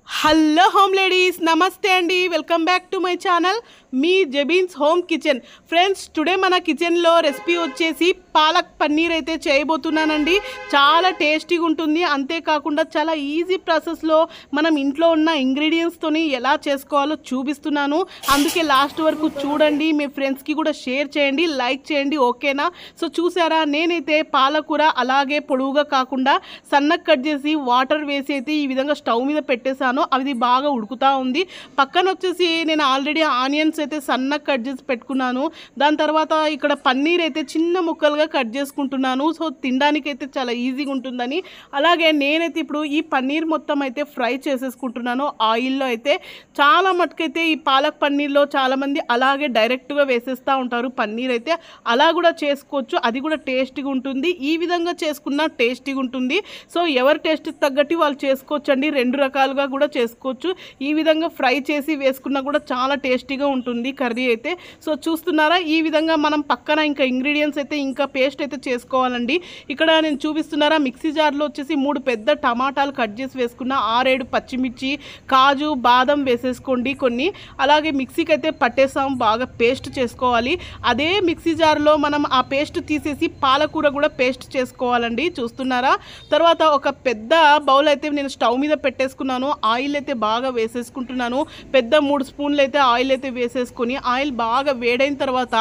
Hello home ladies, నమస్తే అండి. Welcome back to my channel మీ జెబీన్స్ హోమ్ కిచెన్. ఫ్రెండ్స్, టుడే మన కిచెన్లో రెసిపీ వచ్చేసి పాలక్ పన్నీర్ అయితే చేయబోతున్నానండి. చాలా టేస్టీగా ఉంటుంది. అంతేకాకుండా చాలా ఈజీ ప్రాసెస్లో మనం ఇంట్లో ఉన్న ఇంగ్రీడియంట్స్తోని ఎలా చేసుకోవాలో చూపిస్తున్నాను. అందుకే లాస్ట్ వరకు చూడండి, మీ ఫ్రెండ్స్కి కూడా షేర్ చేయండి, లైక్ చేయండి, ఓకేనా? సో చూసారా, నేనైతే పాలకూర అలాగే పొడవుగా కాకుండా సన్నగా కట్ చేసి వాటర్ వేసి అయితే ఈ విధంగా స్టవ్ మీద పెట్టేశాను. అది బాగా ఉడుకుతూ ఉంది. పక్కన వచ్చేసి నేను ఆల్రెడీ ఆనియన్స్ అయితే సన్నగా కట్ చేసి పెట్టుకున్నాను. దాని తర్వాత ఇక్కడ పన్నీర్ అయితే చిన్న ముక్కలుగా కట్ చేసుకుంటున్నాను. సో తినడానికి అయితే చాలా ఈజీగా ఉంటుందని. అలాగే నేనైతే ఇప్పుడు ఈ పన్నీర్ మొత్తం అయితే ఫ్రై చేసేసుకుంటున్నాను ఆయిల్లో. అయితే చాలా మటుకైతే ఈ పాలక్ పన్నీర్లో చాలామంది అలాగే డైరెక్ట్గా వేసేస్తూ ఉంటారు. పన్నీర్ అయితే అలా కూడా చేసుకోవచ్చు, అది కూడా టేస్టీగా ఉంటుంది. ఈ విధంగా చేసుకున్నా టేస్టీగా ఉంటుంది. సో ఎవరి టేస్ట్ తగ్గట్టు వాళ్ళు చేసుకోవచ్చు అండి. రెండు రకాలుగా కూడా చేసుకోవచ్చు. ఈ విధంగా ఫ్రై చేసి వేసుకున్నా కూడా చాలా టేస్టీగా ఉంటుంది కర్రీ అయితే. సో చూస్తున్నారా, ఈ విధంగా మనం పక్కన ఇంకా ఇంగ్రీడియంట్స్ అయితే ఇంకా పేస్ట్ అయితే చేసుకోవాలండి. ఇక్కడ నేను చూపిస్తున్నారా, మిక్సీ జార్లో వచ్చేసి 3 పెద్ద టమాటాలు కట్ చేసి వేసుకున్న, 6-7 పచ్చిమిర్చి, కాజు, బాదం వేసేసుకోండి కొన్ని. అలాగే మిక్సీకి అయితే పట్టేసాం, బాగా పేస్ట్ చేసుకోవాలి. అదే మిక్సీ జార్లో మనం ఆ పేస్ట్ తీసేసి పాలకూర కూడా పేస్ట్ చేసుకోవాలండి. చూస్తున్నారా, తర్వాత ఒక పెద్ద బౌల్ అయితే నేను స్టవ్ మీద పెట్టేసుకున్నాను. ఆయిల్ అయితే బాగా వేసేసుకుంటున్నాను. పెద్ద 3 స్పూన్లు అయితే ఆయిల్ అయితే వేసేసుకొని, ఆయిల్ బాగా వేడైన తర్వాత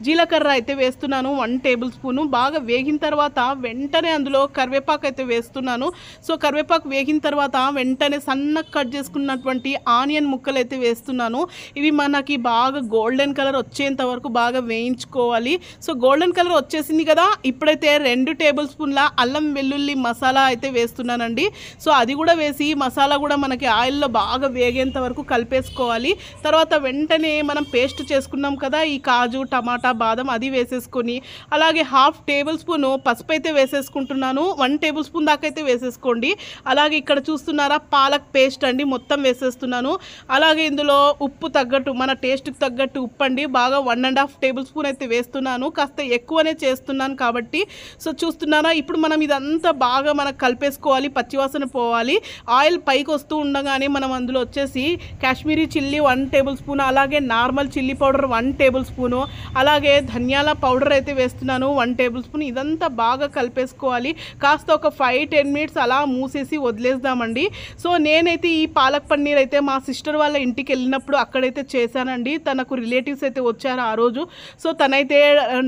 జీలకర్ర అయితే వేస్తున్నాను 1 టేబుల్ స్పూను. బాగా వేగిన తర్వాత వెంటనే అందులో కరివేపాకు అయితే వేస్తున్నాను. సో కరివేపాకు వేగిన తర్వాత వెంటనే సన్నగా కట్ చేసుకున్నటువంటి ఆనియన్ ముక్కలు అయితే వేస్తున్నాను. ఇవి మనకి బాగా గోల్డెన్ కలర్ వచ్చేంత వరకు బాగా వేయించుకోవాలి. సో గోల్డెన్ కలర్ వచ్చేసింది కదా, ఇప్పుడైతే 2 టేబుల్ స్పూన్ల అల్లం వెల్లుల్లి మసాలా అయితే వేస్తున్నానండి. సో అది కూడా వేసి మసాలా కూడా మనకి ఆయిల్లో బాగా వేగేంత వరకు కలిపేసుకోవాలి. తర్వాత వెంటనే మనం పేస్ట్ చేసుకున్నాం కదా ఈ కాజు, టమాటా, బాదం, అది వేసేసుకొని, అలాగే 1/2 టేబుల్ స్పూను పసుపు అయితే వేసేసుకుంటున్నాను. 1 టేబుల్ స్పూన్ దాకా అయితే వేసేసుకోండి. అలాగే ఇక్కడ చూస్తున్నారా, పాలక్ పేస్ట్ అండి, మొత్తం వేసేస్తున్నాను. అలాగే ఇందులో ఉప్పు తగ్గట్టు, మన టేస్ట్కి తగ్గట్టు ఉప్పు అండి, బాగా 1.5 టేబుల్ స్పూన్ అయితే వేస్తున్నాను. కాస్త ఎక్కువనే చేస్తున్నాను కాబట్టి. సో చూస్తున్నారా, ఇప్పుడు మనం ఇదంతా బాగా మనకు కలిపేసుకోవాలి, పచ్చివాసన పోవాలి. ఆయిల్ పైకి వస్తూ ఉండగానే మనం అందులో వచ్చేసి కాశ్మీరీ చిల్లీ 1 టేబుల్ స్పూన్, అలాగే normal chilli powder 1 table spoon, అలాగే ధనియాల పౌడర్ అయితే వేస్తున్నాను 1 టేబుల్ స్పూన్. ఇదంతా బాగా కలిపేసుకోవాలి. కాస్త ఒక 5-10 మినిట్స్ అలా మూసేసి వదిలేద్దామండి. సో నేనైతే ఈ పాలక్ పన్నీర్ అయితే మా సిస్టర్ వాళ్ళ ఇంటికి వెళ్ళినప్పుడు అక్కడైతే చేశానండి. తనకు రిలేటివ్స్ అయితే వచ్చారు ఆ రోజు. సో తనైతే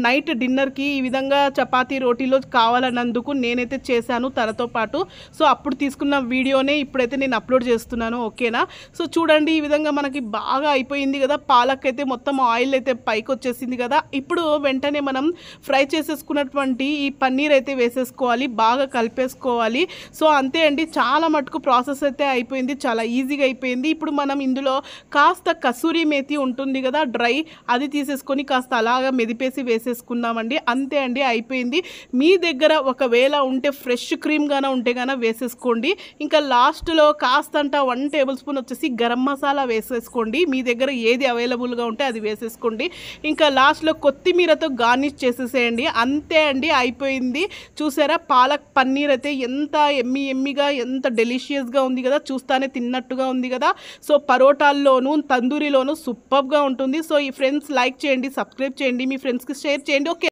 నైట్ డిన్నర్కి ఈ విధంగా చపాతీ రోటీలో కావాలన్నందుకు నేనైతే చేశాను తనతో పాటు. సో అప్పుడు తీసుకున్న వీడియోనే ఇప్పుడైతే నేను అప్లోడ్ చేస్తున్నాను, ఓకేనా? సో చూడండి, ఈ విధంగా మనకి బాగా అయిపోయింది కదా, పాలక్ అయితే మొత్తం ఆయిల్ అయితే పైకి వచ్చేసింది కదా. ఇప్పుడు వెంటనే మనం ఫ్రై చేసేసుకున్నటువంటి ఈ పన్నీర్ అయితే వేసేసుకోవాలి, బాగా కలిపేసుకోవాలి. సో అంతే అండి, చాలా మటుకు ప్రాసెస్ అయితే అయిపోయింది, చాలా ఈజీగా అయిపోయింది. ఇప్పుడు మనం ఇందులో కాస్త కసూరి మేతి ఉంటుంది కదా డ్రై, అది తీసేసుకొని కాస్త అలాగా మెదిపేసి వేసేసుకుందామండి. అంతే అండి, అయిపోయింది. మీ దగ్గర ఒకవేళ ఉంటే ఫ్రెష్ క్రీమ్ గాన ఉంటే గాన వేసేసుకోండి. ఇంకా లాస్ట్లో కాస్తంట 1 టేబుల్ స్పూన్ వచ్చేసి గరం మసాలా వేసేసుకోండి. మీ దగ్గర ఏది అవైలబుల్గా ఉంటే అది వేసేసుకోండి. ఇంకా లాస్ట్లో కొత్తిమీరతో గార్నిష్ చేసేసేయండి. అంతే అండి, అయిపోయింది. చూసారా, పాలక్ పన్నీర్ అయితే ఎంత ఎమ్మిగా, ఎంత డెలిషియస్గా ఉంది కదా, చూస్తానే తిన్నట్టుగా ఉంది కదా. సో పరోటాల్లోనూ తందూరిలోనూ సూపర్గా ఉంటుంది. సో ఈ ఫ్రెండ్స్ లైక్ చేయండి, సబ్స్క్రైబ్ చేయండి, మీ ఫ్రెండ్స్కి షేర్ చేయండి, ఓకే.